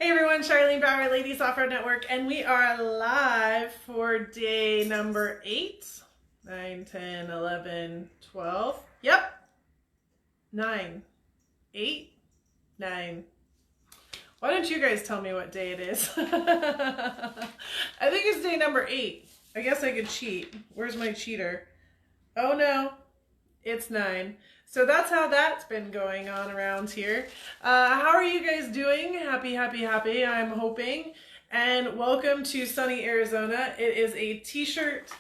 Hey everyone, Charlene Bauer, Ladies Offroad Network, and we are live for day number 8. 9, 10, 11, 12. Yep. 9, 8, 9. Why don't you guys tell me what day it is? I think it's day number 8. I guess I could cheat. Where's my cheater? Oh no, it's 9. So that's how that's been going on around here. How are you guys doing? Happy, I'm hoping. And welcome to sunny Arizona. It is a t-shirt,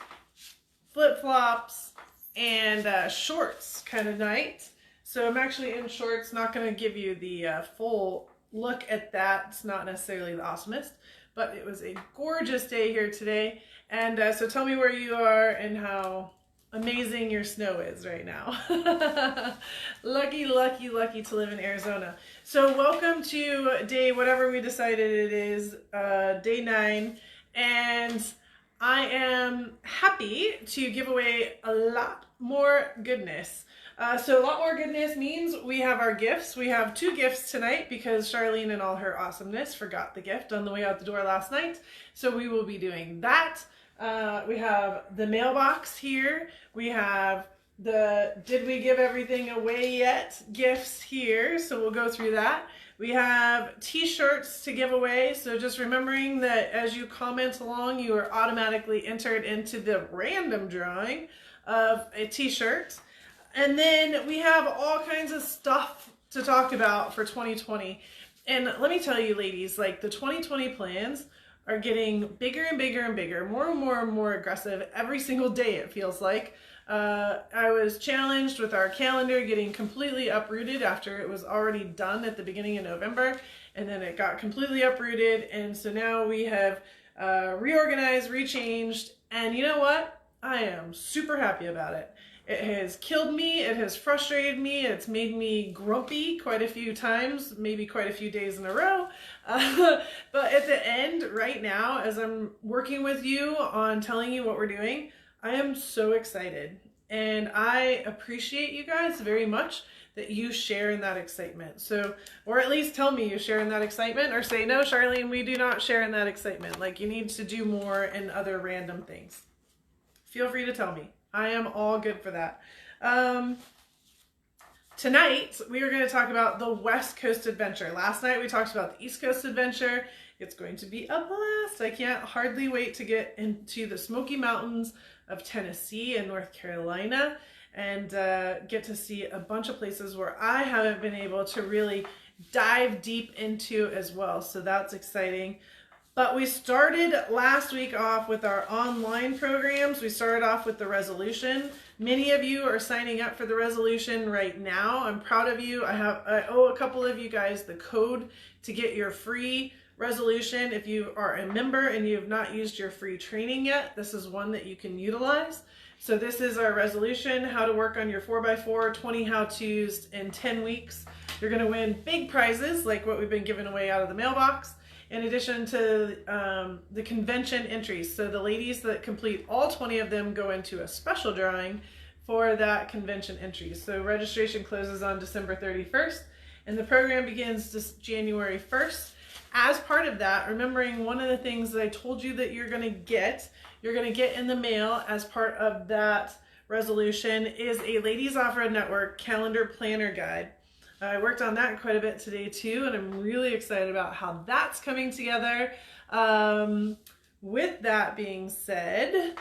flip-flops, and shorts kind of night. So I'm actually in shorts, not going to give you the full look at that. It's not necessarily the awesomest, but it was a gorgeous day here today. And so tell me where you are and how amazing your snow is right now. Lucky to live in Arizona. So welcome to day whatever we decided it is, day 9, and I am happy to give away a lot more goodness. So a lot more goodness means we have our gifts. We have 2 gifts tonight because Charlene and all her awesomeness forgot the gift on the way out the door last night. So we will be doing that. We have the mailbox here. We have the did we give everything away yet gifts here. So we'll go through that. We have t-shirts to give away. So just remembering that as you comment along, you are automatically entered into the random drawing of a t-shirt. And then we have all kinds of stuff to talk about for 2020. And let me tell you, ladies, like the 2020 plans are getting bigger and bigger and bigger, more and more aggressive every single day, it feels like. I was challenged with our calendar getting completely uprooted after it was already done at the beginning of November, and then it got completely uprooted, and so now we have reorganized, rechanged, and you know what? I am super happy about it. It has killed me, it has frustrated me, it's made me grumpy quite a few times, maybe quite a few days in a row. But at the end, right now, as I'm working with you on telling you what we're doing, I am so excited. And I appreciate you guys very much that you share in that excitement. So, or at least tell me you share in that excitement, or say, no, Charlene, we do not share in that excitement. Like, you need to do more and other random things. Feel free to tell me. I am all good for that. Tonight, we are going to talk about the West Coast Adventure. Last night, we talked about the East Coast Adventure. It's going to be a blast. I can't hardly wait to get into the Smoky Mountains of Tennessee and North Carolina and get to see a bunch of places where I haven't been able to really dive deep into as well. So that's exciting. But we started last week off with our online programs. We started off with the resolution. Many of you are signing up for the resolution right now. I'm proud of you. I owe a couple of you guys the code to get your free resolution. If you are a member and you have not used your free training yet, this is one that you can utilize. So this is our resolution, how to work on your 4x4, 20 how-tos in 10 weeks. You're going to win big prizes like what we've been giving away out of the mailbox, in addition to the convention entries. So the ladies that complete all 20 of them go into a special drawing for that convention entry. So registration closes on December 31st, and the program begins just January 1st. As part of that, remembering one of the things that I told you that you're going to get in the mail as part of that resolution is a Ladies Offroad Network calendar planner guide. I worked on that quite a bit today too, and I'm really excited about how that's coming together. With that being said,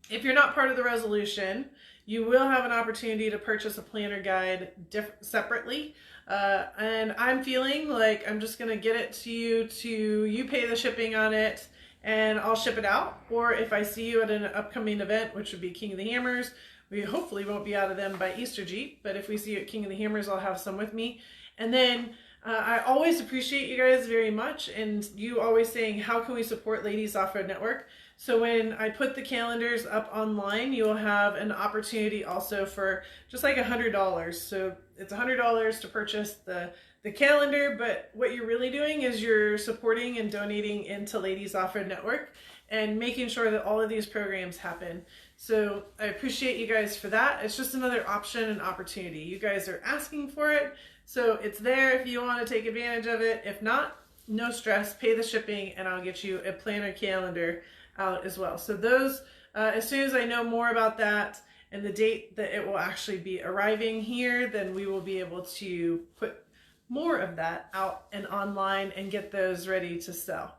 if you're not part of the resolution, you will have an opportunity to purchase a planner guide separately. And I'm feeling like I'm just going to get it to you pay the shipping on it, and I'll ship it out. Or if I see you at an upcoming event, which would be King of the Hammers, we hopefully won't be out of them by Easter Jeep, but if we see you at King of the Hammers, I'll have some with me. And then I always appreciate you guys very much, and you always saying, how can we support Ladies Offroad Network? So when I put the calendars up online, you will have an opportunity also for just like $100. So it's $100 to purchase the calendar, but what you're really doing is you're supporting and donating into Ladies Offroad Network and making sure that all of these programs happen. So I appreciate you guys for that. It's just another option and opportunity. You guys are asking for it, So it's there if you want to take advantage of it. If not, no stress, pay the shipping and I'll get you a planner calendar out as well. So those, as soon as I know more about that and the date that it will actually be arriving here, then we will be able to put more of that out and online and get those ready to sell.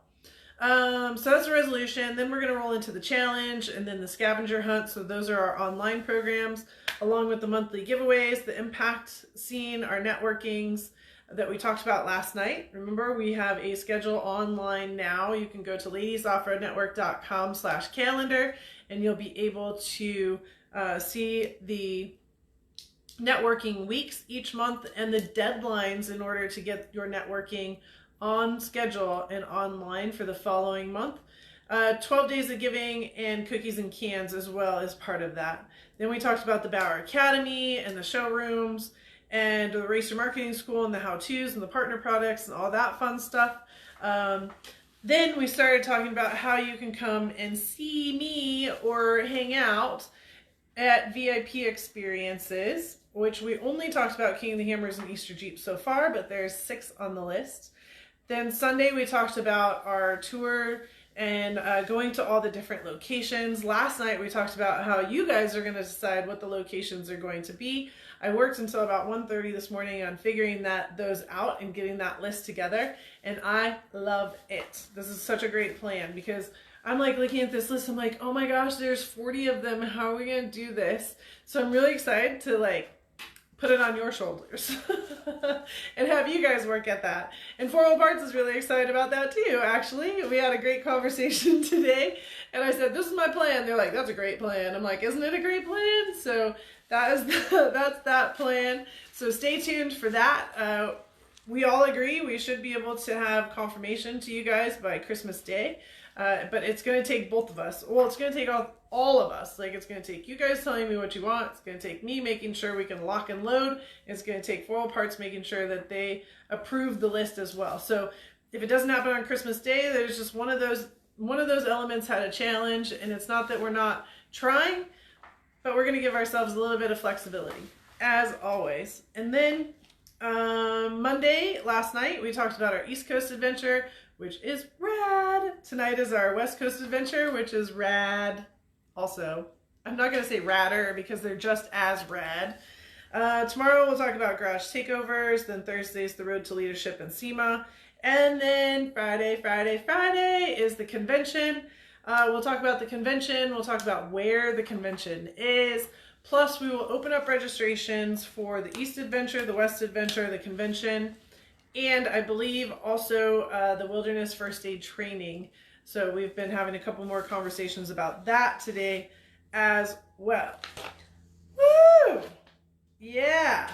So that's a resolution. Then we're going to roll into the challenge and then the scavenger hunt. So those are our online programs, along with the monthly giveaways, the impact scene, our networkings that we talked about last night. Remember, we have a schedule online now. You can go to ladiesoffroadnetwork.com/calendar and you'll be able to see the networking weeks each month and the deadlines in order to get your networking on schedule and online for the following month. 12 days of giving and cookies and cans as well as part of that. Then we talked about the Bauer Academy and the showrooms and the Racer Marketing School and the how-tos and the partner products and all that fun stuff. Then we started talking about how you can come and see me or hang out at VIP experiences, which we only talked about King of the Hammers and Easter Jeep so far, but there's 6 on the list. Then Sunday we talked about our tour and going to all the different locations. Last night we talked about how you guys are going to decide what the locations are going to be. I worked until about 1:30 this morning on figuring those out and getting that list together, and I love it. This is such a great plan because I'm like looking at this list, I'm like, oh my gosh, there's 40 of them. How are we going to do this? So I'm really excited to like put it on your shoulders and have you guys work at that. And 4 Parts is really excited about that too, actually. We had a great conversation today and I said, this is my plan. They're like, that's a great plan. I'm like, isn't it a great plan? So that's that plan. So stay tuned for that. We all agree we should be able to have confirmation to you guys by Christmas Day. But it's going to take both of us. Well, it's going to take all of us. Like, it's going to take you guys telling me what you want. It's going to take me making sure we can lock and load. It's going to take 4 Parts making sure that they approve the list as well. So if it doesn't happen on Christmas Day, there's just one of those elements had a challenge, and it's not that we're not trying, but we're going to give ourselves a little bit of flexibility, as always. And then Monday, last night, we talked about our East Coast adventure, which is rad. Tonight is our West Coast adventure, which is rad also. I'm not going to say radder because they're just as rad. Tomorrow we'll talk about garage takeovers. Then Thursday's the road to leadership and SEMA. And then Friday is the convention. We'll talk about the convention. We'll talk about where the convention is. Plus we will open up registrations for the East Adventure, the West Adventure, the convention, and I believe also the wilderness first aid training. So we've been having a couple more conversations about that today as well. Woo! Yeah.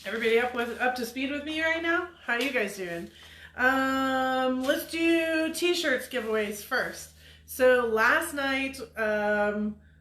Everybody up to speed with me right now? How are you guys doing? Let's do T-shirts giveaways first. So last night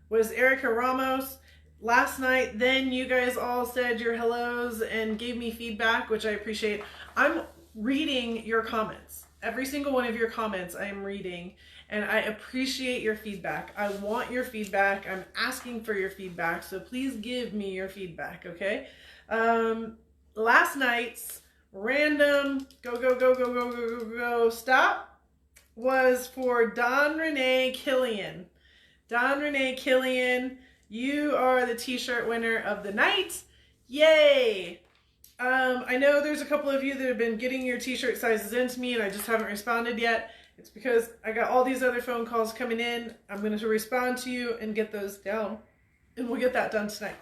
was Erica Ramos. Last night, then you guys all said your hellos and gave me feedback, which I appreciate. I'm reading your comments. Every single one of your comments I am reading, and I appreciate your feedback. I want your feedback. I'm asking for your feedback, so please give me your feedback, okay? Last night's random go stop was for Don Renee Killian. Don Renee Killian, you are the T-shirt winner of the night. Yay! I know there's a couple of you that have been getting your T-shirt sizes into me and I just haven't responded yet. It's because I got all these other phone calls coming in. I'm going to respond to you and get those down. And we'll get that done tonight.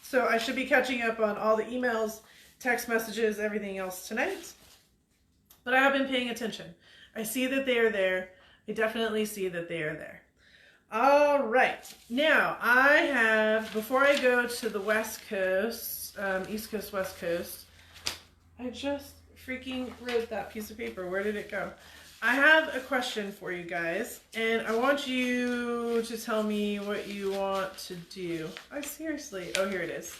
So I should be catching up on all the emails, text messages, everything else tonight. But I have been paying attention. I see that they are there. I definitely see that they are there. All right. Now, I have, before I go to the West Coast, East Coast, West Coast, I just freaking wrote that piece of paper. Where did it go? I have a question for you guys, and I want you to tell me what you want to do. Seriously. Oh, here it is.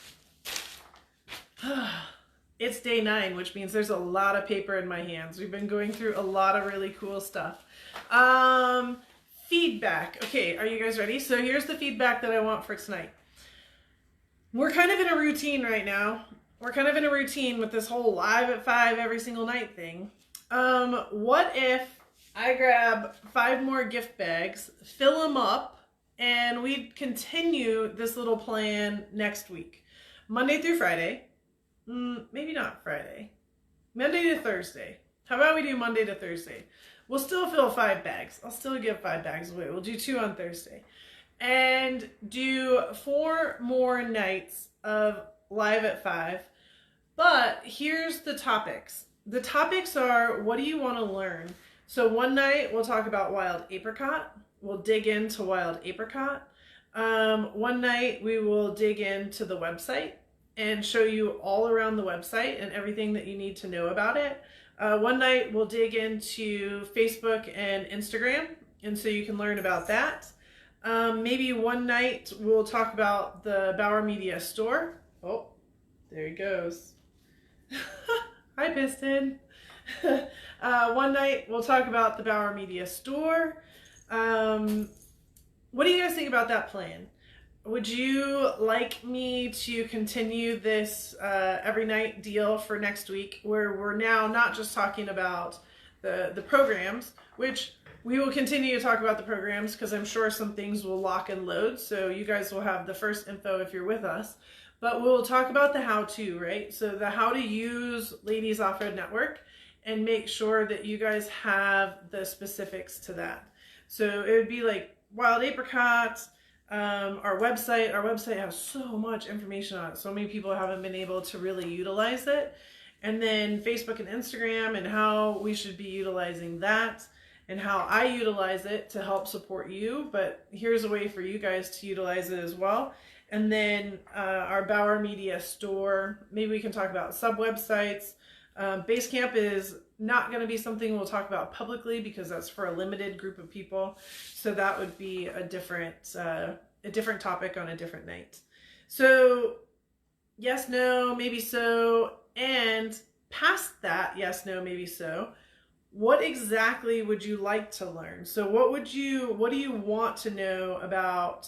It's day 9, which means there's a lot of paper in my hands. We've been going through a lot of really cool stuff. Feedback. Okay, are you guys ready? So here's the feedback that I want for tonight. We're kind of in a routine right now. we're kind of in a routine with this whole live at 5 every single night thing. What if I grab 5 more gift bags, fill them up, and we continue this little plan next week? Monday through Friday. Maybe not Friday. Monday to Thursday. How about we do Monday to Thursday? We'll still fill 5 bags. I'll still give 5 bags away. We'll do 2 on Thursday. And do 4 more nights of live at 5. But here's the topics. The topics are, what do you want to learn? So one night we'll talk about wild apricot. We'll dig into wild apricot. One night we will dig into the website and show you all around the website and everything that you need to know about it. One night we'll dig into Facebook and Instagram, and so you can learn about that. Maybe one night we'll talk about the Bauer Media Store. Oh, there he goes. Hi, Piston. One night we'll talk about the Bauer Media Store. What do you guys think about that plan? Would you like me to continue this every night deal for next week, where we're now not just talking about the programs, which we will continue to talk about the programs because I'm sure some things will lock and load, so you guys will have the first info if you're with us. But we'll talk about the how-to, right? So the how to use Ladies Offroad Network and make sure that you guys have the specifics to that. So it would be like wild apricot, our website. Our website has so much information on it. So many people haven't been able to really utilize it. And then Facebook and Instagram and how we should be utilizing that and how I utilize it to help support you. But here's a way for you guys to utilize it as well. And then our Bauer Media Store. Maybe we can talk about sub-websites. Basecamp is not going to be something we'll talk about publicly because that's for a limited group of people. So that would be a different topic on a different night. So yes, no, maybe so. And past that, yes, no, maybe so. What exactly would you like to learn? So what do you want to know about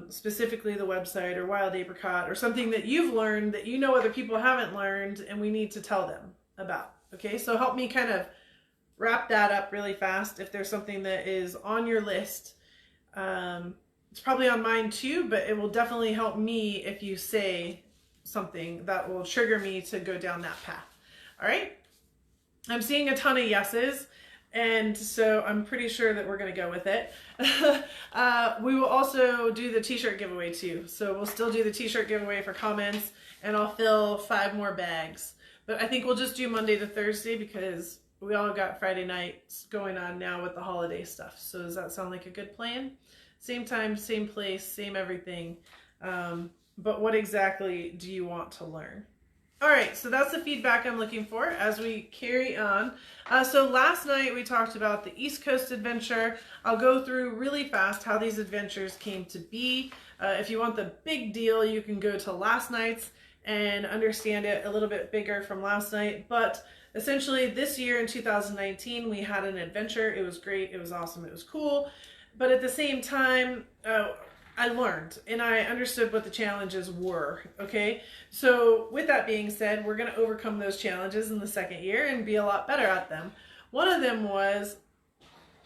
specifically the website or wild apricot, or something that you've learned that you know other people haven't learned and we need to tell them about? Okay, so help me kind of wrap that up really fast. If there's something that is on your list, it's probably on mine too, but it will definitely help me if you say something that will trigger me to go down that path. All right, I'm seeing a ton of yeses, and so I'm pretty sure that we're going to go with it. We will also do the t-shirt giveaway too. So we'll still do the t-shirt giveaway for comments, and I'll fill 5 more bags. But I think we'll just do Monday to Thursday because we all got Friday nights going on now with the holiday stuff. So does that sound like a good plan? Same time, same place, same everything. But what exactly do you want to learn? All right, so that's the feedback I'm looking for as we carry on. So last night we talked about the East Coast adventure. I'll go through really fast how these adventures came to be. If you want the big deal, you can go to last night's and understand it a little bit bigger from last night. But essentially this year in 2019, we had an adventure. It was great. It was awesome. It was cool. But at the same time, I learned and I understood what the challenges were. Okay. So with that being said, we're going to overcome those challenges in the second year and be a lot better at them. One of them was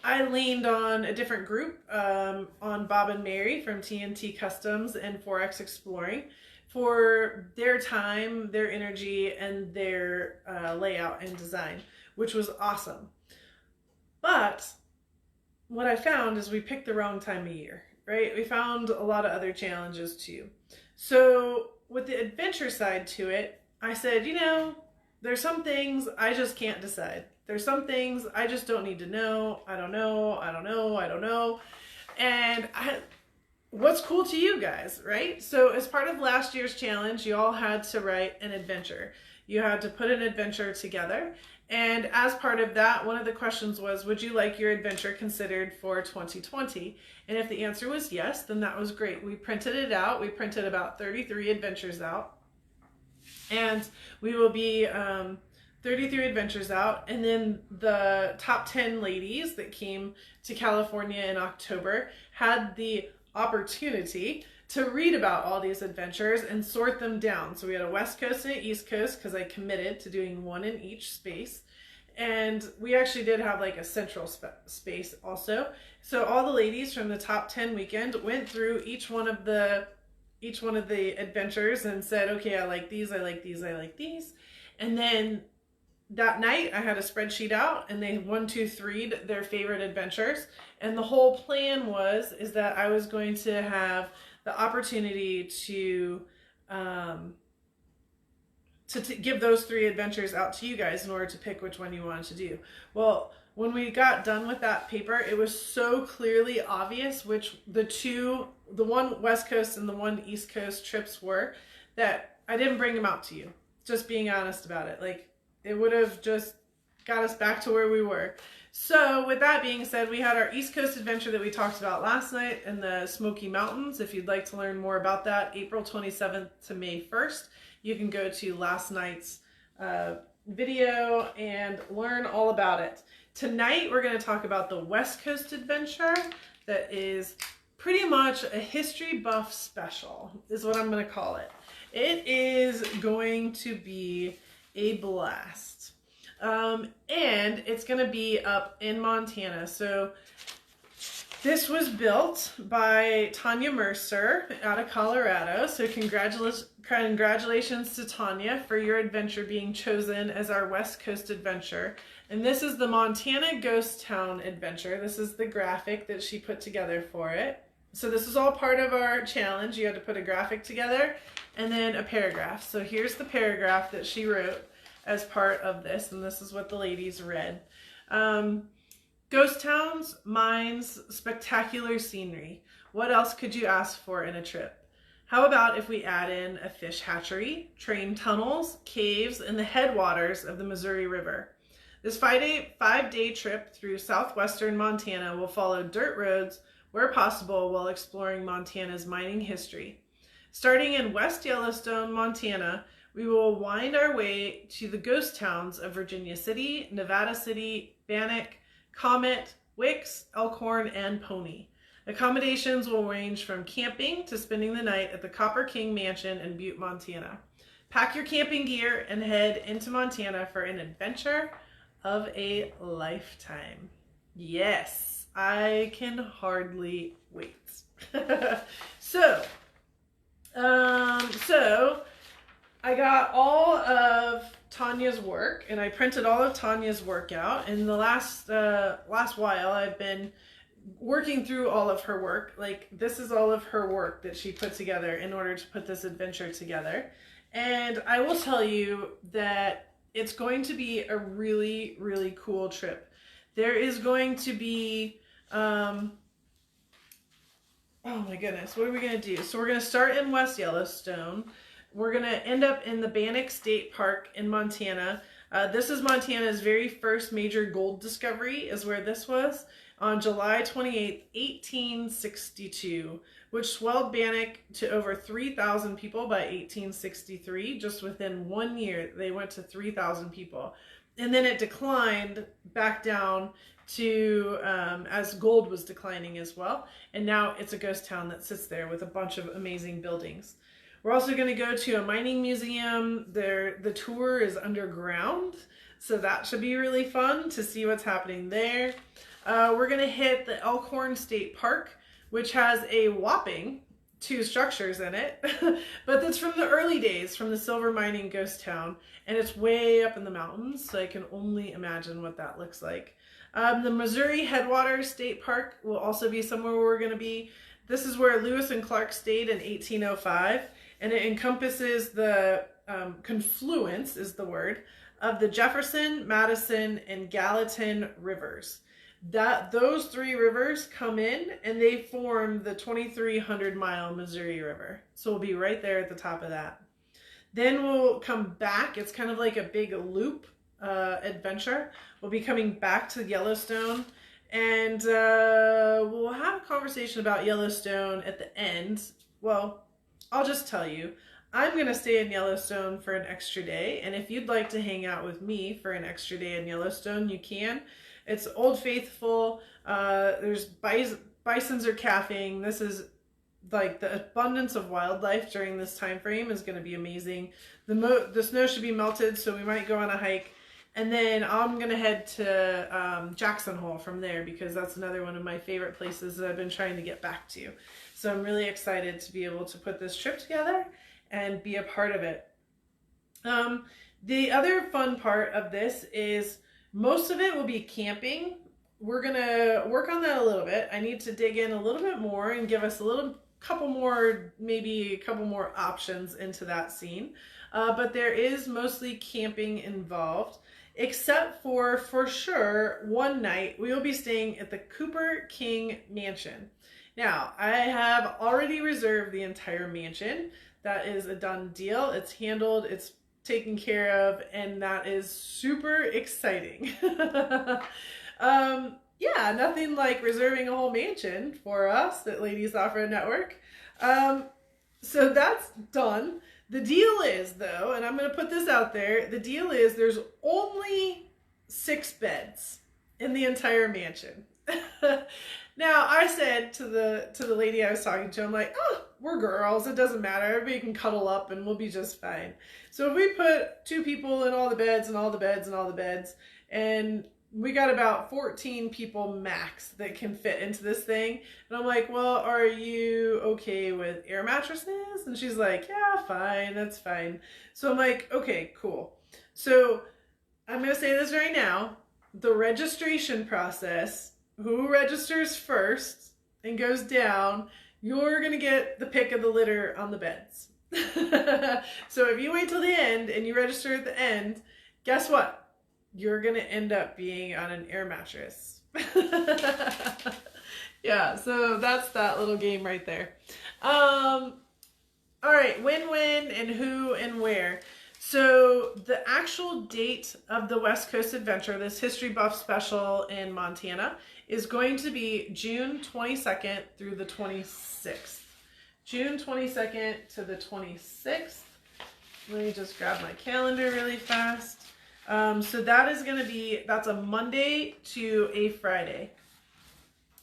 I leaned on a different group, on Bob and Mary from TNT Customs and 4X Exploring, for their time, their energy, and their layout and design, which was awesome. But what I found is we picked the wrong time of year, right? We found a lot of other challenges too. So with the adventure side to it, I said, you know, there's some things I just can't decide. There's some things I just don't need to know. I don't know. And what's cool to you guys, right? So as part of last year's challenge, you all had to write an adventure. You had to put an adventure together. And as part of that, one of the questions was, would you like your adventure considered for 2020? And if the answer was yes, then that was great. We printed it out. We printed about 33 adventures out. And we will be 33 adventures out. And then the top 10 ladies that came to California in October had the opportunity to read about all these adventures and sort them down. So we had a West Coast and an East Coast because I committed to doing one in each space. And we actually did have like a central space also. So all the ladies from the top 10 weekend went through each one of the adventures and said, okay, I like these, I like these, I like these. And then that night I had a spreadsheet out and they 1, 2, 3'd their favorite adventures. And the whole plan is that I was going to have the opportunity to give those 3 adventures out to you guys in order to pick which one you wanted to do. Well, when we got done with that paper, it was so clearly obvious which the one West Coast and the one East Coast trips were, that I didn't bring them out to you. Just being honest about it. Like, it would have just got us back to where we were. So with that being said, we had our East Coast adventure that we talked about last night in the Smoky Mountains. If you'd like to learn more about that, April 27th to May 1st, you can go to last night's video and learn all about it. Tonight, we're going to talk about the West Coast adventure that is pretty much a history buff special, is what I'm going to call it. It is going to be a blast. And it's going to be up in Montana. So this was built by Tanya Mercer out of Colorado. So congratulations to Tanya for your adventure being chosen as our West Coast adventure. And this is the Montana Ghost Town adventure. This is the graphic that she put together for it. So this is all part of our challenge. You had to put a graphic together and then a paragraph. So here's the paragraph that she wrote as part of this, and this is what the ladies read. Ghost towns, mines, spectacular scenery. What else could you ask for in a trip? How about if we add in a fish hatchery, train tunnels, caves, and the headwaters of the Missouri River? This five-day trip through southwestern Montana will follow dirt roads where possible while exploring Montana's mining history. Starting in West Yellowstone, Montana, we will wind our way to the ghost towns of Virginia City, Nevada City, Bannock, Comet, Wicks, Elkhorn, and Pony. Accommodations will range from camping to spending the night at the Copper King Mansion in Butte, Montana. Pack your camping gear and head into Montana for an adventure of a lifetime. Yes, I can hardly wait. So I got all of Tanya's work, and I printed all of Tanya's work out. In the last while, I've been working through all of her work. Like, this is all of her work that she put together in order to put this adventure together. And I will tell you that it's going to be a really, really cool trip. There is going to be, oh my goodness, what are we going to do? So we're going to start in West Yellowstone. We're going to end up in the Bannock State Park in Montana. This is Montana's very first major gold discovery, is where this was, on July 28, 1862, which swelled Bannock to over 3,000 people by 1863. Just within 1 year, they went to 3,000 people. And then it declined back down to, as gold was declining as well. And now it's a ghost town that sits there with a bunch of amazing buildings. We're also going to go to a mining museum. The tour is underground, so that should be really fun to see what's happening there. We're going to hit the Elkhorn State Park, which has a whopping 2 structures in it, but that's from the early days, from the silver mining ghost town, and it's way up in the mountains, so I can only imagine what that looks like. The Missouri Headwaters State Park will also be somewhere where we're going to be. This is where Lewis and Clark stayed in 1805. And it encompasses the confluence, is the word, of the Jefferson, Madison, and Gallatin rivers. Those 3 rivers come in and they form the 2,300-mile Missouri River. So we'll be right there at the top of that. Then we'll come back. It's kind of like a big loop adventure. We'll be coming back to Yellowstone, and we'll have a conversation about Yellowstone at the end. Well, I'll just tell you, I'm going to stay in Yellowstone for an extra day, and if you'd like to hang out with me for an extra day in Yellowstone, you can. It's Old Faithful. There's bisons are calving. This is like the abundance of wildlife during this time frame is going to be amazing. The snow should be melted, so we might go on a hike. And then I'm going to head to Jackson Hole from there, because that's another one of my favorite places that I've been trying to get back to. So I'm really excited to be able to put this trip together and be a part of it. The other fun part of this is most of it will be camping. We're going to work on that a little bit. I need to dig in a little bit more and give us maybe a couple more options into that scene. But there is mostly camping involved, except for sure, one night we will be staying at the Cooper King Mansion. Now, I have already reserved the entire mansion. That is a done deal. It's handled, it's taken care of, and that is super exciting. Yeah, nothing like reserving a whole mansion for us at Ladies Offroad Network. So that's done. The deal is, though, and I'm going to put this out there, the deal is there's only 6 beds in the entire mansion. Now, I said to the lady I was talking to, I'm like, oh, we're girls, it doesn't matter, everybody can cuddle up and we'll be just fine. So if we put 2 people in all the beds and all the beds and all the beds, and we got about 14 people max that can fit into this thing. And I'm like, well, are you okay with air mattresses? And she's like, yeah, fine, that's fine. So I'm like, okay, cool. So I'm going to say this right now. The registration process, who registers first and goes down, you're going to get the pick of the litter on the beds. So if you wait till the end and you register at the end, guess what? You're going to end up being on an air mattress. Yeah, so that's that little game right there. All right, when, and who, and where. So the actual date of the West Coast Adventure, this History Buff special in Montana, is going to be June 22nd through the 26th. June 22nd to the 26th. Let me just grab my calendar really fast. So that is going to be, that's a Monday to a Friday.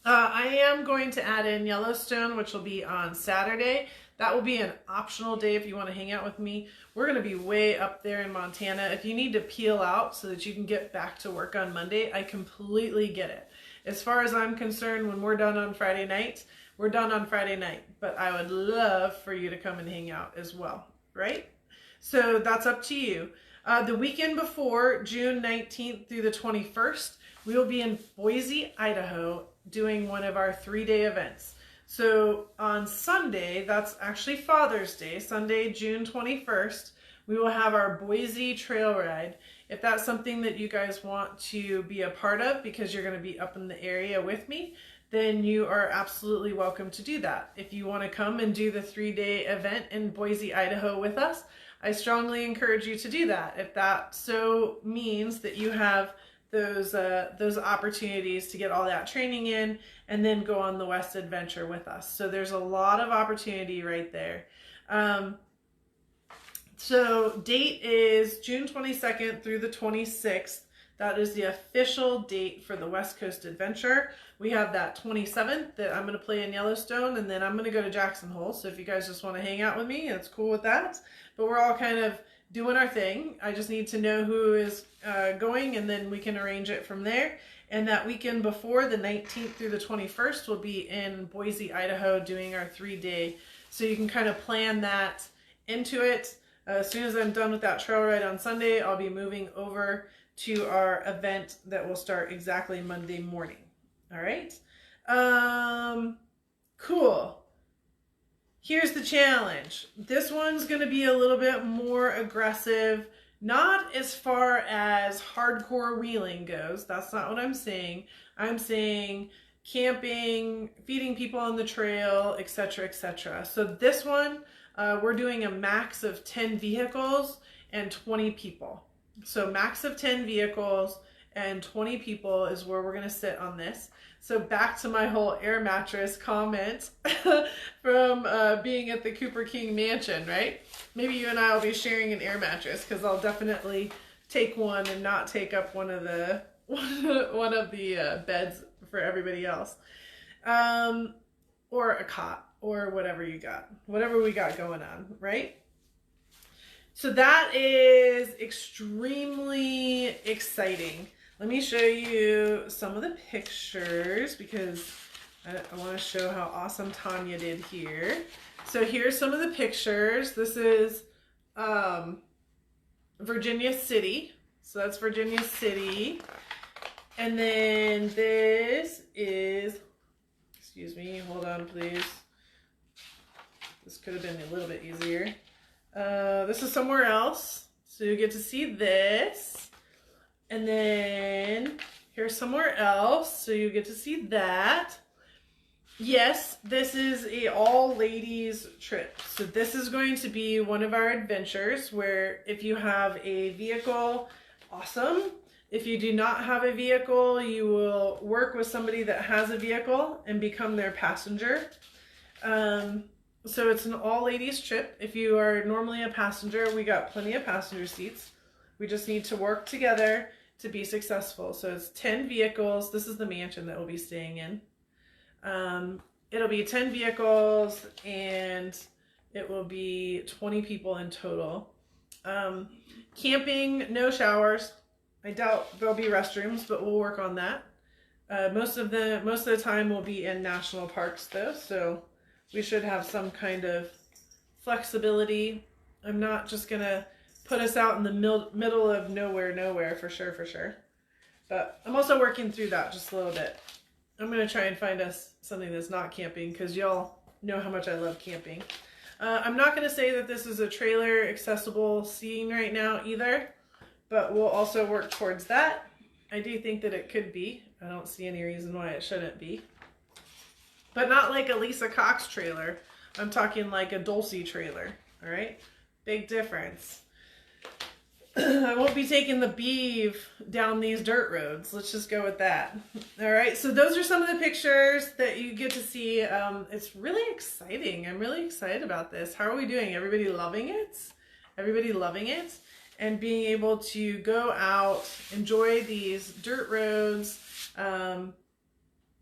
I am going to add in Yellowstone, which will be on Saturday. That will be an optional day if you want to hang out with me. We're going to be way up there in Montana. If you need to peel out so that you can get back to work on Monday, I completely get it. As far as I'm concerned, when we're done on Friday night, we're done on Friday night. But I would love for you to come and hang out as well, right? So that's up to you. The weekend before, June 19th through the 21st, we will be in Boise, Idaho, doing one of our 3-day events. So on Sunday, that's actually Father's Day, Sunday, June 21st, we will have our Boise trail ride. If that's something that you guys want to be a part of because you're going to be up in the area with me, then you are absolutely welcome to do that. If you want to come and do the 3-day event in Boise, Idaho with us, I strongly encourage you to do that. If that so means that you have those opportunities to get all that training in and then go on the West Adventure with us. So there's a lot of opportunity right there. So date is June 22nd through the 26th. That is the official date for the West Coast Adventure. We have that 27th that I'm going to play in Yellowstone, and then I'm going to go to Jackson Hole. So if you guys just want to hang out with me, that's cool with that. But we're all kind of doing our thing. I just need to know who is going, and then we can arrange it from there. And that weekend before, the 19th through the 21st, we'll be in Boise, Idaho, doing our 3-day. So you can kind of plan that into it. As soon as I'm done with that trail ride on Sunday, I'll be moving over to our event that will start exactly Monday morning. All right. Cool. Here's the challenge. This one's going to be a little bit more aggressive, not as far as hardcore wheeling goes. That's not what I'm saying. I'm saying camping, feeding people on the trail, etc., etc. So this one, we're doing a max of 10 vehicles and 20 people. So max of 10 vehicles and 20 people is where we're going to sit on this. So back to my whole air mattress comment from being at the Cooper King Mansion, right? Maybe you and I will be sharing an air mattress, because I'll definitely take one and not take up one of the beds for everybody else. Or a cot. or whatever you got, whatever we got going on, right? So that is extremely exciting. Let me show you some of the pictures because I want to show how awesome Tanya did here. So here's some of the pictures. This is Virginia City. So that's Virginia City. And then this is, excuse me, hold on please. This could have been a little bit easier. This is somewhere else. So you get to see this. And then here's somewhere else. So you get to see that. Yes, this is a all ladies trip. So this is going to be one of our adventures where if you have a vehicle, awesome. If you do not have a vehicle, you will work with somebody that has a vehicle and become their passenger. So it's an all ladies trip. If you are normally a passenger, we got plenty of passenger seats. We just need to work together to be successful. So it's 10 vehicles. This is the mansion that we'll be staying in. It'll be 10 vehicles and it will be 20 people in total. Camping, no showers. I doubt there'll be restrooms, but we'll work on that. Most of the time we'll be in national parks though, so we should have some kind of flexibility. I'm not just gonna put us out in the middle of nowhere for sure. But I'm also working through that just a little bit. I'm gonna try and find us something that's not camping because y'all know how much I love camping. I'm not gonna say that this is a trailer accessible scene right now either, but we'll also work towards that. I do think that it could be. I don't see any reason why it shouldn't be. But not like a Lisa Cox trailer. I'm talking like a Dulcie trailer, all right? Big difference. I won't be taking the beeve down these dirt roads. Let's just go with that. All right, so those are some of the pictures that you get to see. It's really exciting. I'm really excited about this. How are we doing? Everybody loving it? Everybody loving it? And being able to go out, enjoy these dirt roads,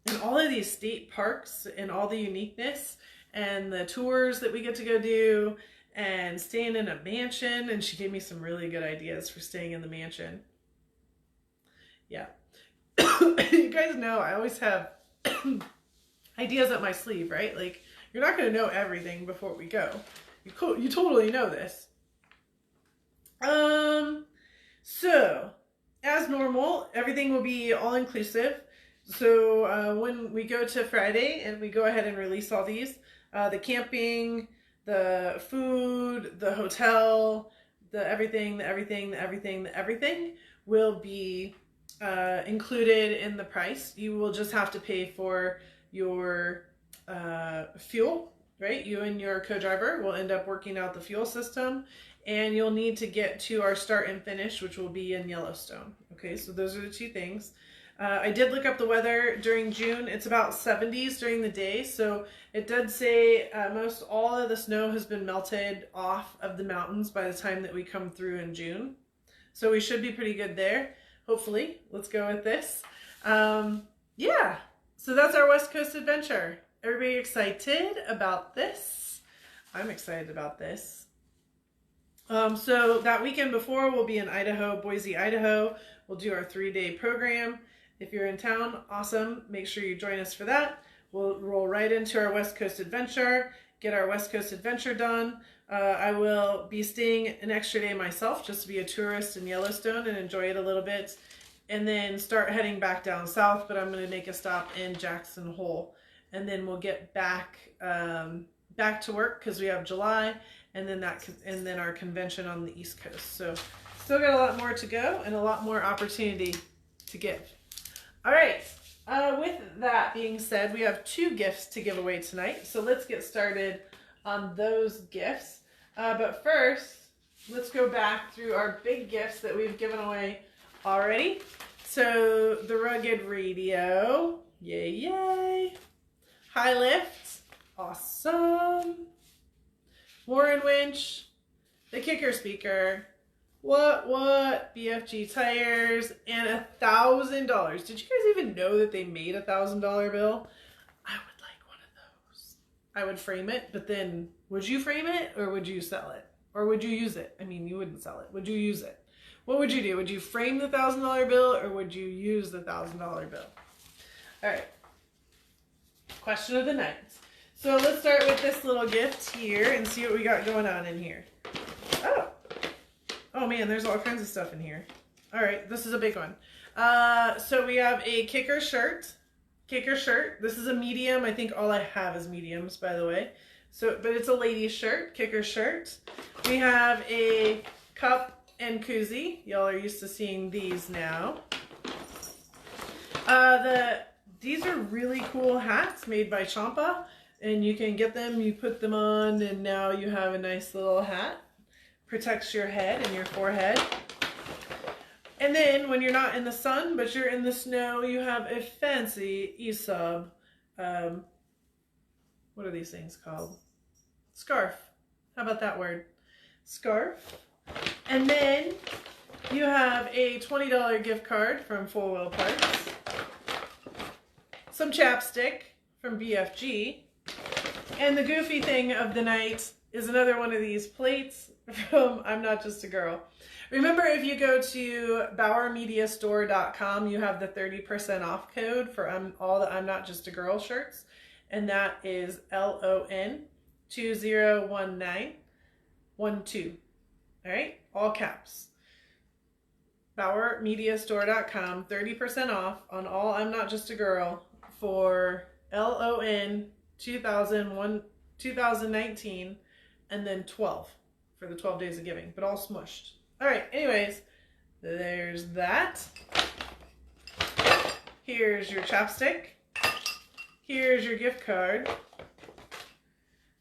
and all of these state parks and all the uniqueness and the tours that we get to go do and staying in a mansion. And she gave me some really good ideas for staying in the mansion. Yeah. You guys know I always have ideas up my sleeve, right? Like, you're not going to know everything before we go. You totally know this. So as normal, everything will be all inclusive. So when we go to Friday and we go ahead and release all these, the camping, the food, the hotel, the everything will be included in the price. You will just have to pay for your fuel, right? You and your co-driver will end up working out the fuel system, and you'll need to get to our start and finish, which will be in Yellowstone. Okay, so those are the two things. I did look up the weather during June. It's about 70s during the day, so it did say most all of the snow has been melted off of the mountains by the time that we come through in June. So we should be pretty good there, hopefully. Let's go with this. Yeah, so that's our West Coast adventure. Everybody excited about this? I'm excited about this. So that weekend before, we'll be in Idaho, Boise, Idaho. We'll do our 3-day program. If you're in town, awesome. Make sure you join us for that. We'll roll right into our West Coast adventure, get our West Coast adventure done. I will be staying an extra day myself just to be a tourist in Yellowstone and enjoy it a little bit, and then start heading back down south, but I'm going to make a stop in Jackson Hole, and then we'll get back back to work because we have July, and then our convention on the East Coast. So still got a lot more to go and a lot more opportunity to give. All right, with that being said, we have 2 gifts to give away tonight. So let's get started on those gifts. But first, let's go back through our big gifts that we've given away already. So the Rugged Radio, yay, yay. High Lift, awesome. Warren Winch, the Kicker Speaker, what, BFG Tires, and $1,000. Did you guys even know that they made $1,000 bill? I would like one of those. I would frame it, but then would you frame it or would you sell it? Or would you use it? I mean, you wouldn't sell it. Would you use it? What would you do? Would you frame the $1,000 bill or would you use the $1,000 bill? All right. Question of the night. So let's start with this little gift here and see what we got going on in here. Oh man, there's all kinds of stuff in here. All right, this is a big one. So we have a kicker shirt. Kicker shirt. This is a medium. I think all I have is mediums, by the way. So, but it's a lady's shirt, kicker shirt. We have a cup and koozie. Y'all are used to seeing these now. These are really cool hats made by Champa, and you can get them, you put them on, and now you have a nice little hat. Protects your head and your forehead. And then when you're not in the sun, but you're in the snow, you have a fancy Isab, what are these things called? Scarf. How about that word? Scarf. And then you have a $20 gift card from Full Wheel Parts. Some chapstick from BFG. And the goofy thing of the night is another one of these plates from I'm Not Just a Girl. Remember, if you go to BauerMediaStore.com, you have the 30% off code for all the I'm Not Just a Girl shirts, and that is LON 201912. All right, all caps. BauerMediaStore.com, 30% off on all I'm Not Just a Girl for LON 2019, and then 12 for the 12 days of giving, but all smushed. All right, anyways, there's that. Here's your chapstick. Here's your gift card.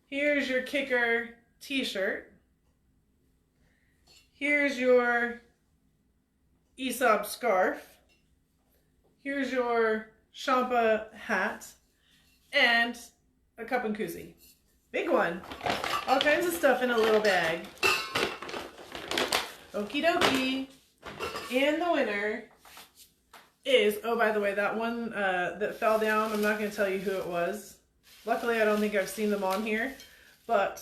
Here's your kicker t-shirt. Here's your Aesop scarf. Here's your Champa hat. And a cup and koozie. Big one. All kinds of stuff in a little bag. Okie dokie. And the winner is, oh, by the way, that one that fell down, I'm not going to tell you who it was. Luckily, I don't think I've seen them on here. But,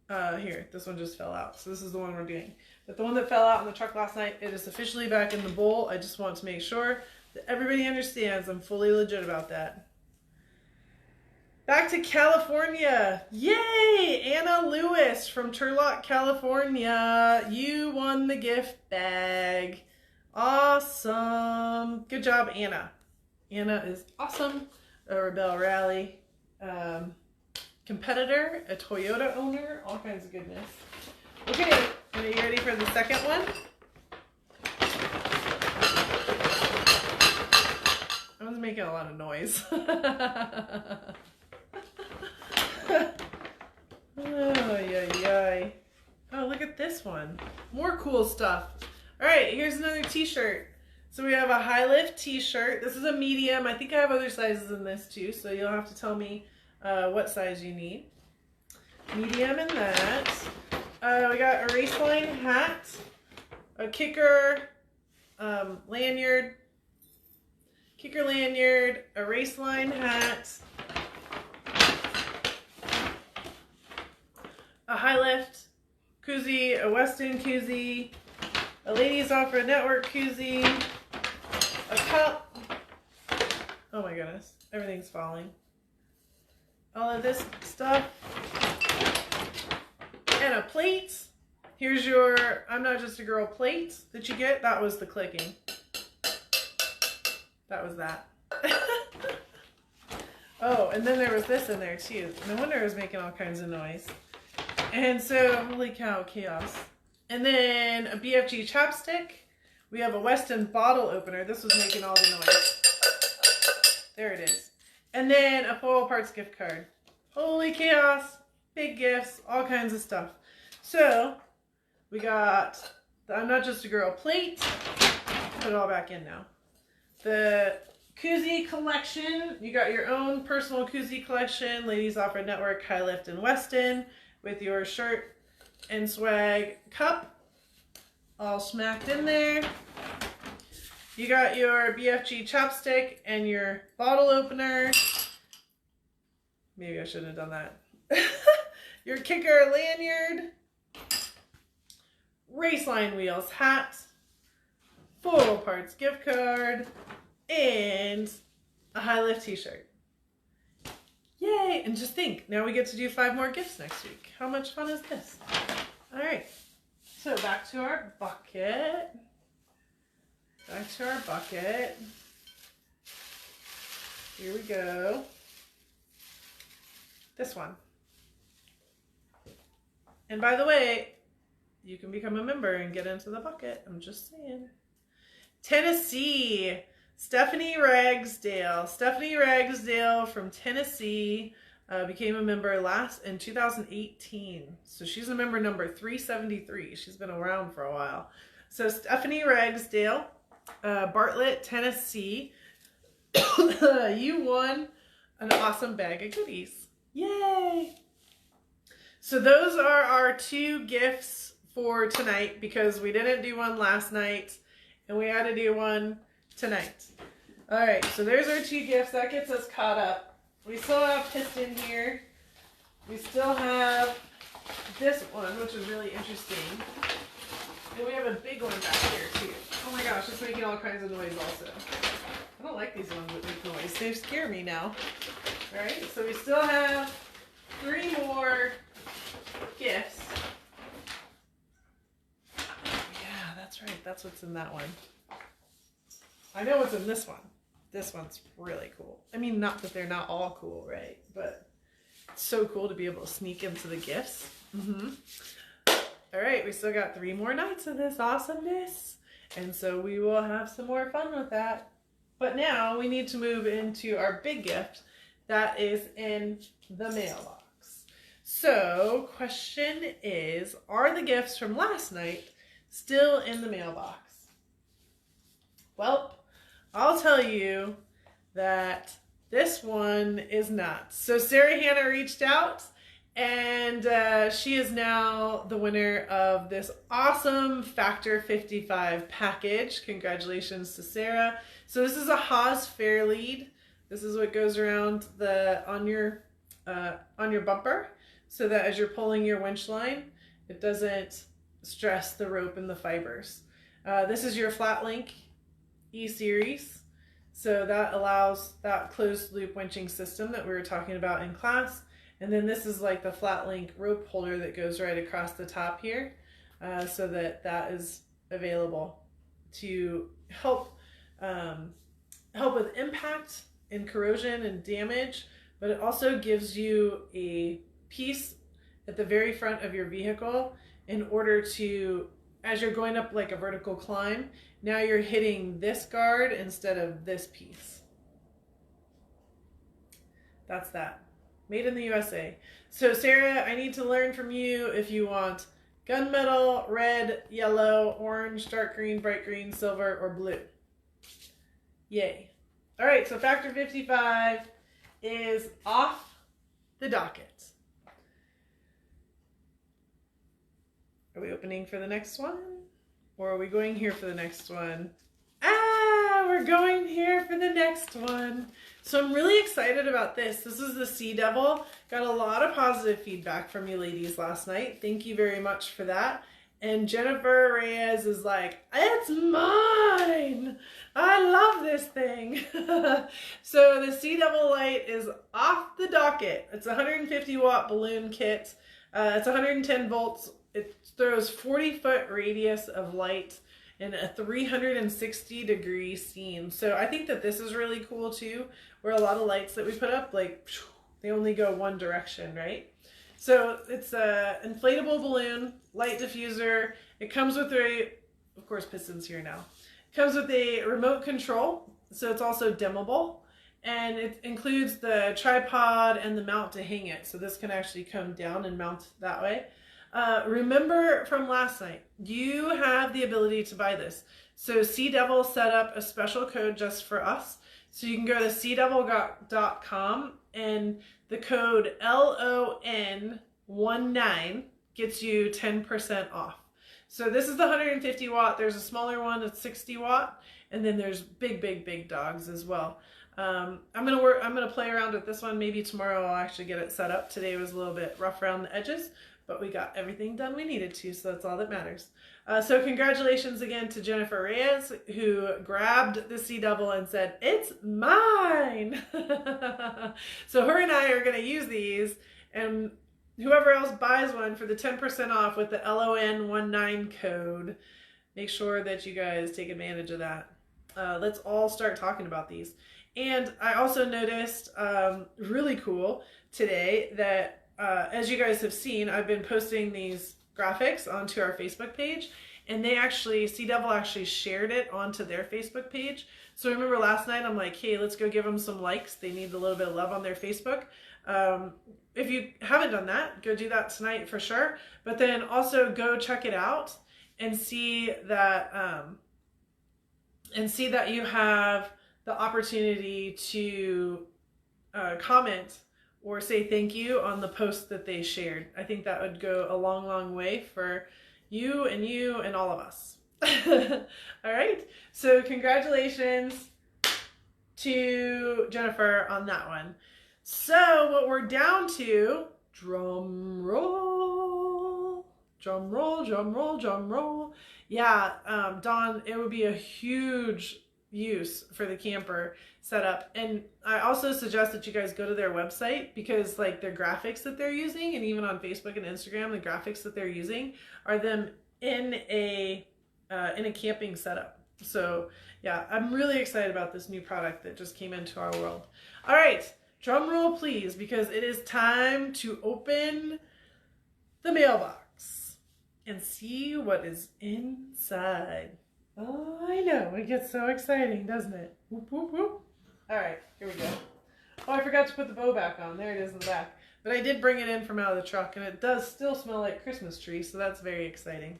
here, this one just fell out. So this is the one we're doing. But the one that fell out in the truck last night, it is officially back in the bowl. I just want to make sure that everybody understands I'm fully legit about that. Back to California. Yay! Anna Lewis from Turlock, California. You won the gift bag. Awesome. Good job, Anna. Anna is awesome. A Rebel Rally competitor, a Toyota owner, all kinds of goodness. Okay, are you ready for the second one? I was making a lot of noise. Oh, yay. Oh, look at this one. More cool stuff. All right, here's another t-shirt. So we have a high lift t-shirt. This is a medium. I think I have other sizes in this too, so you'll have to tell me what size you need. Medium in that. We got a race line hat, a kicker lanyard, a race line hat, a high lift koozie, a Weston koozie, a Ladies Offroad Network koozie, a cup. Oh my goodness, everything's falling. All of this stuff. And a plate. Here's your I'm Not Just a Girl plate that you get. That was the clicking. That was that. Oh, and then there was this in there too. No wonder it was making all kinds of noise. And so, holy cow, chaos. And then a BFG chapstick. We have a Weston bottle opener. This was making all the noise. There it is. And then a Full Wheel Parts gift card. Holy chaos. Big gifts. All kinds of stuff. So, we got the I'm Not Just a Girl plate. Put it all back in now. The koozie collection. You got your own personal koozie collection. Ladies Offroad Network, High Lift, and Weston. With your shirt and swag cup. All smacked in there. You got your BFG chapstick and your bottle opener. Maybe I shouldn't have done that. your kicker lanyard, Raceline Wheels hat, Photo Parts gift card, and a High Lift t-shirt. Yay! And just think, now we get to do 5 more gifts next week. How much fun is this? All right, so back to our bucket. Here we go. This one. And by the way, you can become a member and get into the bucket. I'm just saying. Tennessee. Stephanie Ragsdale. Stephanie Ragsdale from Tennessee became a member in 2018. So she's a member number 373. She's been around for a while. So Stephanie Ragsdale, Bartlett, Tennessee. You won an awesome bag of goodies. Yay! So those are our 2 gifts for tonight because we didn't do one last night and we had to do one tonight. All right, so there's our 2 gifts. That gets us caught up. We still have Piston here. We still have this one, which is really interesting. And we have a big one back here too. Oh my gosh, it's making all kinds of noise also. I don't like these ones that make noise. They scare me now. All right, so we still have 3 more gifts. Yeah, that's right. That's what's in that one. I know what's in this one. This one's really cool. I mean, not that they're not all cool, right? But it's so cool to be able to sneak into the gifts. All right, we still got 3 more nights of this awesomeness. And so we will have some more fun with that. But now we need to move into our big gift that is in the mailbox. So, question is, are the gifts from last night still in the mailbox? Well, I'll tell you that this one is not. So Sarah Hannah reached out and she is now the winner of this awesome Factor 55 package. Congratulations to Sarah. So this is a Haas Fair lead. This is what goes around on your bumper so that as you're pulling your winch line, it doesn't stress the rope and the fibers. This is your flat link E-Series. So that allows that closed loop winching system that we were talking about in class. And then this is like the flat link rope holder that goes right across the top here so that is available to help with impact and corrosion and damage, but it also gives you a piece at the very front of your vehicle in order to, as you're going up like a vertical climb, now you're hitting this guard instead of this piece. That's that. Made in the USA. So Sarah, I need to learn from you if you want gunmetal, red, yellow, orange, dark green, bright green, silver, or blue. Yay. All right, so Factor 55 is off the docket. Are we opening for the next one? Or are we going here for the next one? We're going here for the next one. So I'm really excited about this. This is the Sea Devil. Got a lot of positive feedback from you ladies last night. Thank you very much for that. And Jennifer Reyes is like, it's mine. I love this thing. So the Sea Devil light is off the docket. It's a 150 watt balloon kit. It's 110 volts. It throws 40-foot radius of light in a 360-degree scene. So I think that this is really cool too, where a lot of lights that we put up, like, they only go one direction, right? So it's a inflatable balloon, light diffuser. It comes with of course, Piston's here now. It comes with a remote control, so it's also dimmable. And it includes the tripod and the mount to hang it. So this can actually come down and mount that way. Remember from last night, you have the ability to buy this. So Sea Devil set up a special code just for us. So you can go to seadevil.com and the code LON19 gets you 10% off. So this is the 150 watt. There's a smaller one that's 60 watt. And then there's big dogs as well. I'm gonna play around with this one. Maybe tomorrow I'll actually get it set up. Today was a little bit rough around the edges, but we got everything done we needed to, so that's all that matters. So congratulations again to Jennifer Reyes, who grabbed the Sea Devil and said, "It's mine." So her and I are gonna use these, and whoever else buys one for the 10% off with the LON19 code, make sure that you guys take advantage of that. Let's all start talking about these. And I also noticed, really cool today, that as you guys have seen, I've been posting these graphics onto our Facebook page, and they actually, Sea Devil actually shared it onto their Facebook page. So remember last night, I'm like, hey, let's go give them some likes. They need a little bit of love on their Facebook. If you haven't done that, go do that tonight for sure. But then also go check it out and see that you have the opportunity to comment or say thank you on the post that they shared. I think that would go a long, long way for you and all of us. All right. So congratulations to Jennifer on that one. So what we're down to, drum roll, drum roll, drum roll, drum roll. Yeah, Dawn, it would be a huge use for the camper setup. And I also suggest that you guys go to their website, because like their graphics that they're using, and even on Facebook and Instagram, the graphics that they're using are them in a camping setup. So yeah, I'm really excited about this new product that just came into our world. All right, drum roll please, because it is time to open the mailbox and see what is inside. Oh, I know. It gets so exciting, doesn't it? Whoop, whoop, whoop. All right, here we go. Oh, I forgot to put the bow back on. There it is in the back. But I did bring it in from out of the truck, and it does still smell like Christmas tree, so that's very exciting.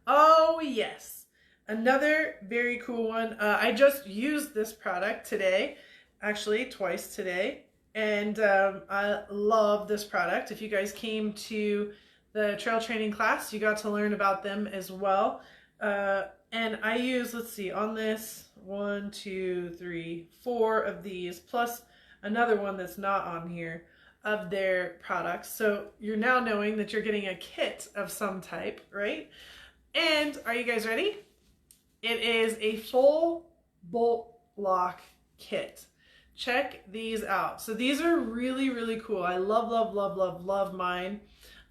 Oh, yes. Another very cool one. I just used this product today, actually twice today, and I love this product. If you guys came to the trail training class, you got to learn about them as well. And I use, let's see, on this 1, 2, 3, 4 of these, plus another one that's not on here, of their products. So you're now knowing that you're getting a kit of some type, right? And are you guys ready? It is a full bolt lock kit. Check these out. So these are really, really cool. I love, love, love, love, love mine.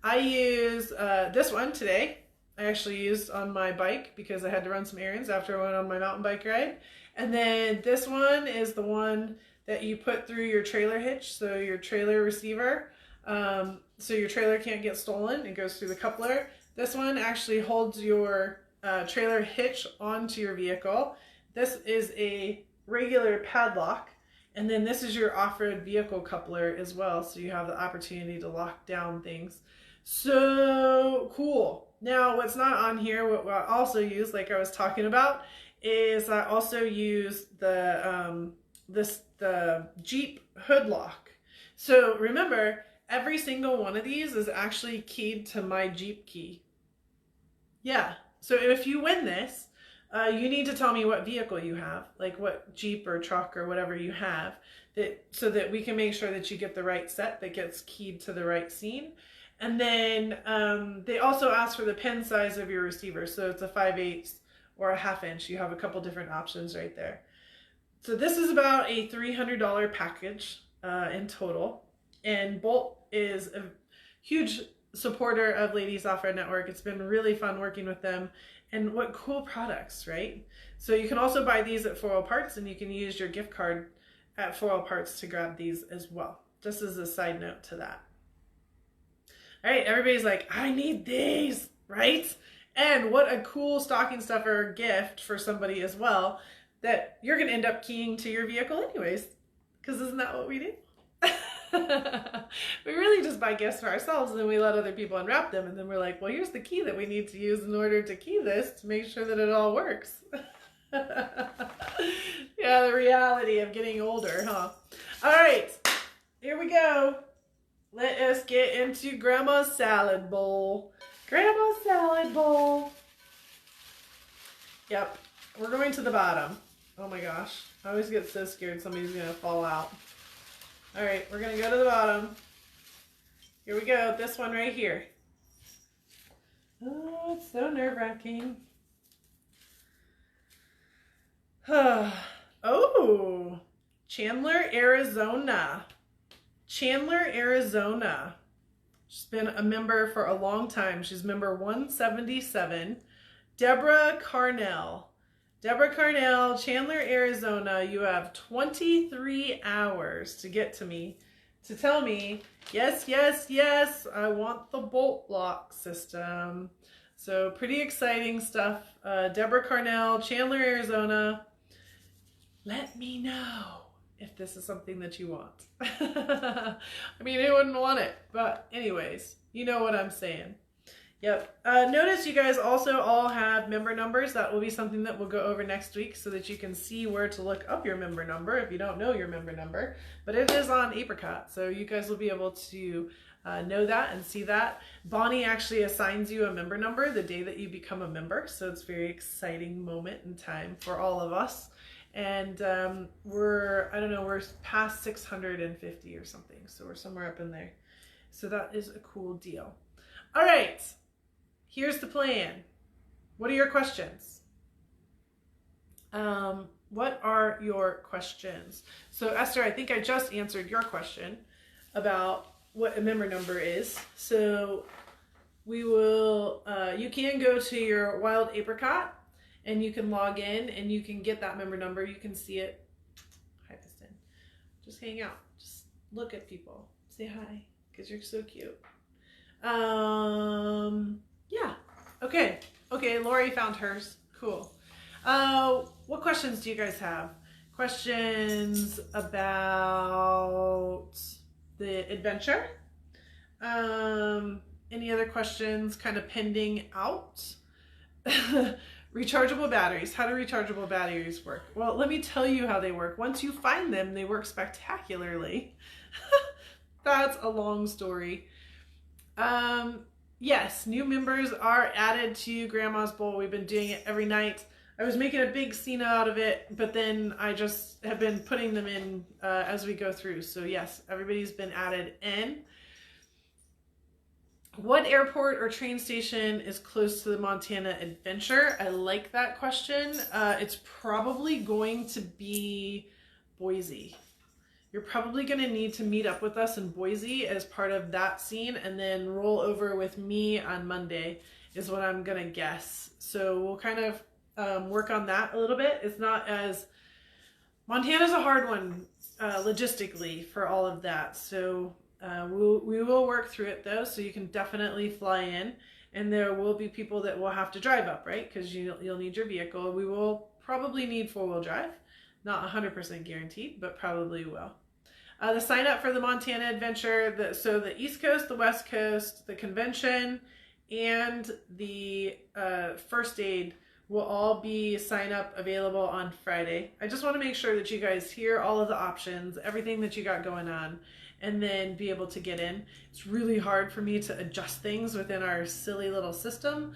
I use this one today. I actually used on my bike because I had to run some errands after I went on my mountain bike ride. And then this one is the one that you put through your trailer hitch, so your trailer receiver, so your trailer can't get stolen. It goes through the coupler. This one actually holds your trailer hitch onto your vehicle. This is a regular padlock. And then this is your off-road vehicle coupler as well, so you have the opportunity to lock down things. So cool. Now, what's not on here, what I also use, like I was talking about, is I also use the the Jeep hood lock. So remember, every single one of these is actually keyed to my Jeep key. Yeah. So if you win this, you need to tell me what vehicle you have, like what Jeep or truck or whatever you have, so that we can make sure that you get the right set that gets keyed to the right scene. And then they also ask for the pin size of your receiver. So it's a 5/8 or a 1/2 inch. You have a couple different options right there. So this is about a $300 package in total. And Bolt is a huge supporter of Ladies Offroad Network. It's been really fun working with them. And what cool products, right? So you can also buy these at 4L Parts, and you can use your gift card at 4L Parts to grab these as well. Just as a side note to that. All right, everybody's like, I need these, right? And what a cool stocking stuffer gift for somebody as well, that you're going to end up keying to your vehicle anyways, because isn't that what we do? We really just buy gifts for ourselves, and then we let other people unwrap them, and then we're like, well, here's the key that we need to use in order to key this to make sure that it all works. Yeah, the reality of getting older, huh? All right, here we go. Let us get into Grandma's salad bowl. Grandma's salad bowl. Yep, we're going to the bottom. Oh my gosh. I always get so scared somebody's going to fall out. All right, we're going to go to the bottom. Here we go. This one right here. Oh, it's so nerve-wracking. Oh, Chandler, Arizona. Chandler, Arizona. She's been a member for a long time. She's member 177. Deborah Carnell. Deborah Carnell, Chandler, Arizona. You have 23 hours to get to me to tell me, yes, yes, yes, I want the bolt lock system. So pretty exciting stuff. Deborah Carnell, Chandler, Arizona. Let me know if this is something that you want. I mean, who wouldn't want it? But anyways, you know what I'm saying. Yep. Notice you guys also all have member numbers. That will be something that we'll go over next week so that you can see where to look up your member number if you don't know your member number. But it is on Apricot, so you guys will be able to know that and see that. Bonnie actually assigns you a member number the day that you become a member, so it's a very exciting moment in time for all of us. And we're past 650 or something, so we're somewhere up in there. So that is a cool deal. All right. Here's the plan. What are your questions? What are your questions? So Esther, I think I just answered your question about what a member number is. So we will, you can go to your Wild Apricot and you can log in and you can get that member number. You can see it. Hi, Piston. Just hang out. Just look at people. Say hi, because you're so cute. Yeah. Okay. Okay, Lori found hers. Cool. What questions do you guys have? Questions about the adventure? Any other questions kind of pending out? Rechargeable batteries. How do rechargeable batteries work? Well, let me tell you how they work. Once you find them, they work spectacularly. That's a long story. Yes, new members are added to Grandma's Bowl. We've been doing it every night. I was making a big scene out of it, but then I just have been putting them in as we go through. So yes, everybody's been added in. What airport or train station is close to the Montana Adventure? I like that question. It's probably going to be Boise. You're probably going to need to meet up with us in Boise as part of that scene and then roll over with me on Monday is what I'm going to guess. So we'll kind of work on that a little bit. It's not as... Montana's a hard one logistically for all of that. So we will work through it though. So you can definitely fly in and there will be people that will have to drive up, right? Because you'll need your vehicle. We will probably need 4-wheel drive. Not 100% guaranteed, but probably will. The sign up for the Montana Adventure, so the East Coast, the West Coast, the convention, and the first aid will all be sign up available on Friday. I just want to make sure that you guys hear all of the options, everything that you got going on, and then be able to get in. It's really hard for me to adjust things within our silly little system.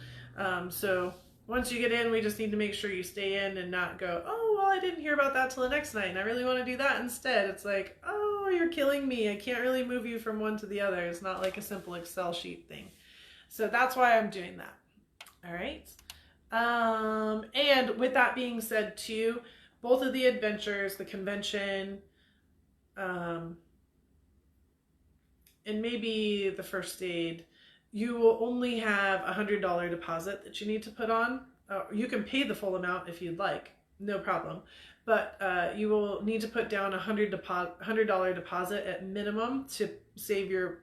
So once you get in, we just need to make sure you stay in and not go, oh, well, I didn't hear about that till the next night and I really want to do that instead. It's like, oh, you're killing me. I can't really move you from one to the other. It's not like a simple Excel sheet thing. So that's why I'm doing that. All right. And with that being said too, both of the adventures, the convention, and maybe the first aid, you will only have a $100 deposit that you need to put on. You can pay the full amount if you'd like, no problem. But you will need to put down a $100 deposit at minimum to save your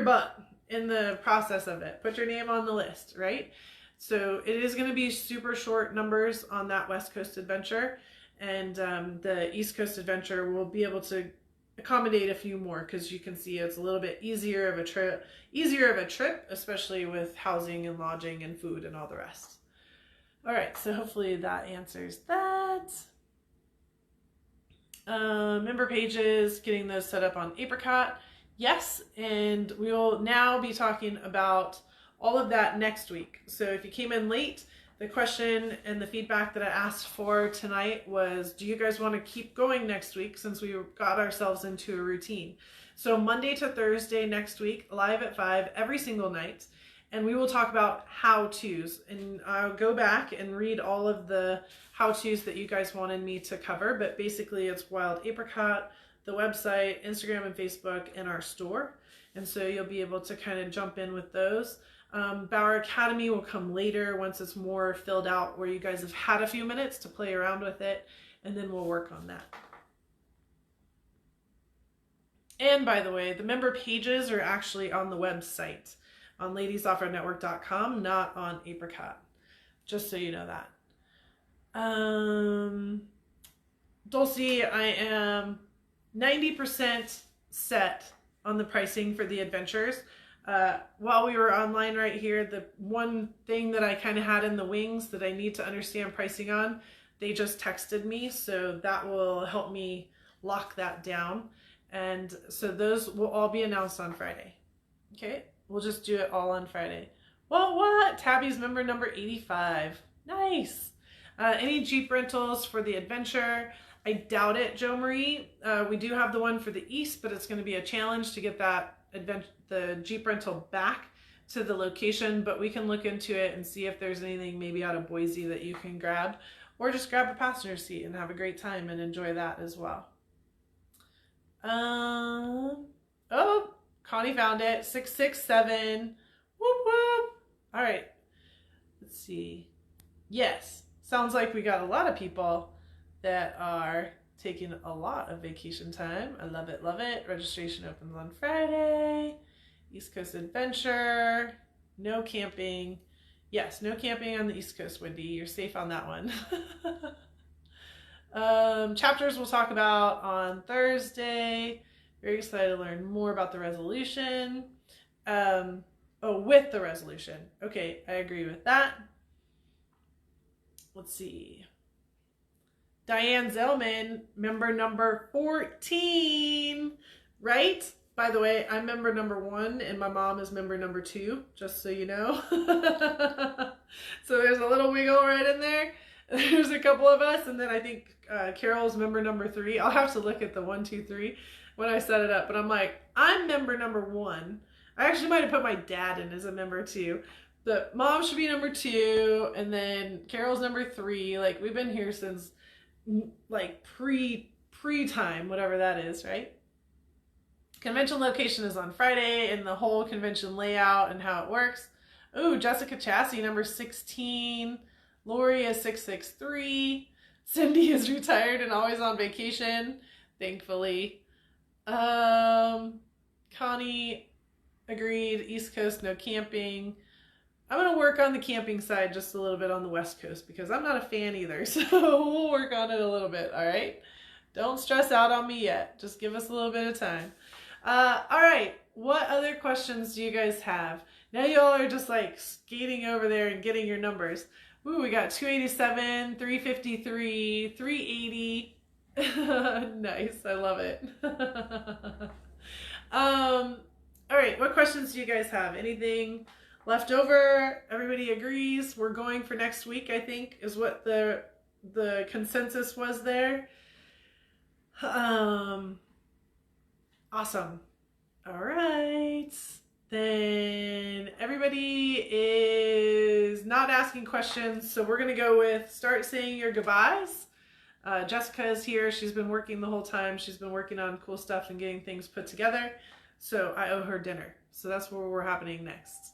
butt in the process of it. Put your name on the list, right? So it is going to be super short numbers on that West Coast adventure, and the East Coast adventure will be able to accommodate a few more because you can see it's a little bit easier of a trip, especially with housing and lodging and food and all the rest. All right, so hopefully that answers that. Member pages, getting those set up on Apricot. Yes, and we will now be talking about all of that next week. So if you came in late, The question and the feedback that I asked for tonight was, do you guys want to keep going next week since we got ourselves into a routine? So Monday to Thursday next week, live at 5 every single night. And we will talk about how-tos. And I'll go back and read all of the how-tos that you guys wanted me to cover. But basically it's Wild Apricot, the website, Instagram and Facebook, and our store. And so you'll be able to kind of jump in with those. Bauer Academy will come later once it's more filled out, where you guys have had a few minutes to play around with it. And then we'll work on that. And by the way, the member pages are actually on the website. On ladiesoffroadnetwork.com, not on Apricot. Just so you know that. Dulcie, I am 90% set on the pricing for the adventures. While we were online right here, the one thing that I kind of had in the wings that I need to understand pricing on, they just texted me. So that will help me lock that down. And so those will all be announced on Friday. Okay. We'll just do it all on Friday. Well, what? Tabby's member number 85. Nice. Any Jeep rentals for the adventure? I doubt it, Joe Marie. We do have the one for the East, but it's going to be a challenge to get that the Jeep rental back to the location. But we can look into it and see if there's anything maybe out of Boise that you can grab. Or just grab a passenger seat and have a great time and enjoy that as well. Oh. Connie found it. 667. Whoop whoop. All right. Let's see. Yes. Sounds like we got a lot of people that are taking a lot of vacation time. I love it. Love it. Registration opens on Friday. East Coast Adventure. No camping. Yes, no camping on the East Coast, Wendy. You're safe on that one. Chapters we'll talk about on Thursday. Very excited to learn more about the resolution. With the resolution. Okay, I agree with that. Let's see. Diane Zellman, member number 14, right? By the way, I'm member number 1 and my mom is member number 2, just so you know. So there's a little wiggle right in there. There's a couple of us, and then I think Carol's member number 3. I'll have to look at the 1, 2, 3 when I set it up, but I'm like, I'm member number 1. I actually might have put my dad in as a member 2. The mom should be number 2, and then Carol's number 3. Like, we've been here since like pre-time, whatever that is, right? Convention location is on Friday, and the whole convention layout and how it works. Ooh, Jessica Chassie, number 16. Lori is 663. Cindy is retired and always on vacation, thankfully. Connie agreed. East Coast, no camping. I'm going to work on the camping side just a little bit on the West Coast because I'm not a fan either. So we'll work on it a little bit. All right. Don't stress out on me yet. Just give us a little bit of time. All right. What other questions do you guys have? Now y'all are just like skating over there and getting your numbers. Ooh, we got 287, 353, 380. Nice. I love it. All right. What questions do you guys have? Anything left over? Everybody agrees. We're going for next week, I think, is what the consensus was there. Awesome. All right. Then everybody is not asking questions, so we're going to go with start saying your goodbyes. Jessica is here. She's been working the whole time. She's been working on cool stuff and getting things put together. So I owe her dinner. So that's where we're happening next.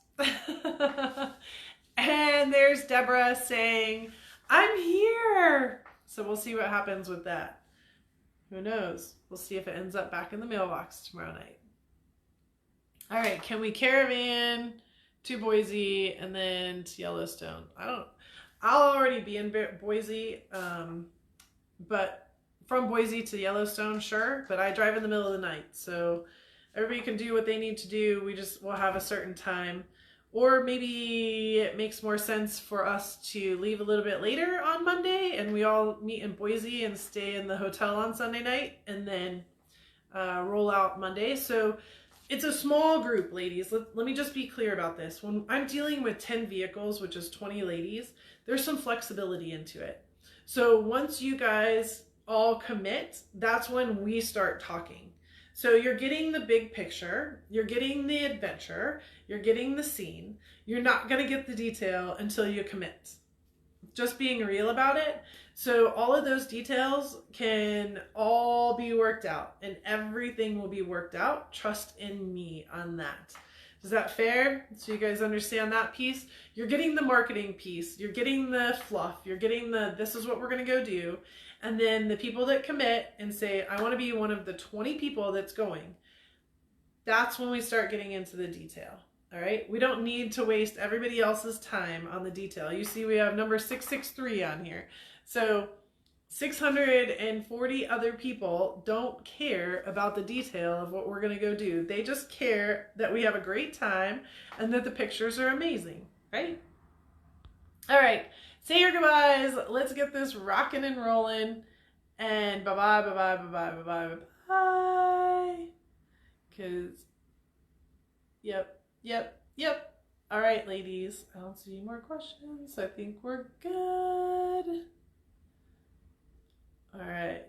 And there's Deborah saying, I'm here. So we'll see what happens with that. Who knows? We'll see if it ends up back in the mailbox tomorrow night. All right. Can we caravan to Boise and then to Yellowstone? I'll already be in Boise, but from Boise to Yellowstone, sure. But I drive in the middle of the night. So everybody can do what they need to do. We'll have a certain time. Or maybe it makes more sense for us to leave a little bit later on Monday and we all meet in Boise and stay in the hotel on Sunday night and then roll out Monday. So it's a small group, ladies. Let me just be clear about this. When I'm dealing with 10 vehicles, which is 20 ladies, there's some flexibility into it. So once you guys all commit, that's when we start talking. So you're getting the big picture, you're getting the adventure, you're getting the scene. You're not going to get the detail until you commit. Just being real about it. So all of those details can all be worked out, and everything will be worked out. Trust in me on that. Is that fair? So you guys understand that piece? You're getting the marketing piece. You're getting the fluff. You're getting the, this is what we're going to go do. And then the people that commit and say, I want to be one of the 20 people that's going. That's when we start getting into the detail. All right. We don't need to waste everybody else's time on the detail. You see, we have number 663 on here. So 640 other people don't care about the detail of what we're going to go do. They just care that we have a great time and that the pictures are amazing, right? All right. Say your goodbyes. Let's get this rocking and rolling. And bye-bye, bye-bye, bye-bye, bye-bye, bye-bye. Because, yep. All right, ladies. I don't see any more questions. I think we're good. All right.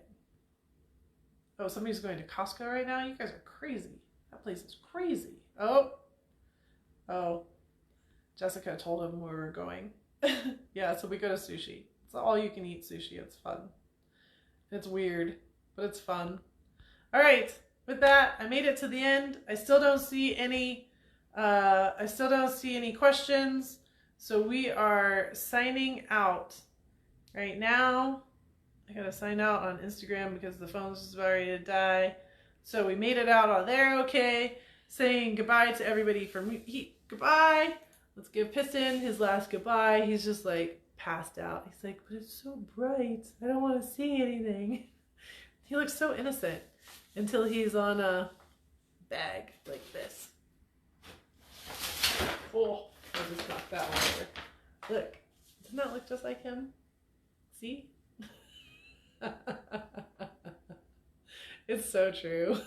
Oh, somebody's going to Costco right now? You guys are crazy. That place is crazy. Oh. Jessica told him where we're going. Yeah, so we go to sushi. It's all you can eat sushi. It's fun. It's weird, but it's fun. All right. With that, I made it to the end. I still don't see any questions. So we are signing out right now. I gotta sign out on Instagram because the phone's just about ready to die. So we made it out on there, okay. Saying goodbye to everybody from goodbye. Let's give Piston his last goodbye. He's just like passed out. He's like, but it's so bright. I don't want to see anything. He looks so innocent until he's on a bag like this. Oh, I just knocked that one over. Look, doesn't that look just like him? See? It's so true.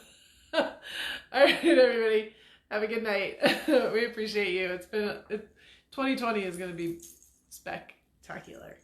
All right, everybody, have a good night. We appreciate you. 2020 is going to be spectacular.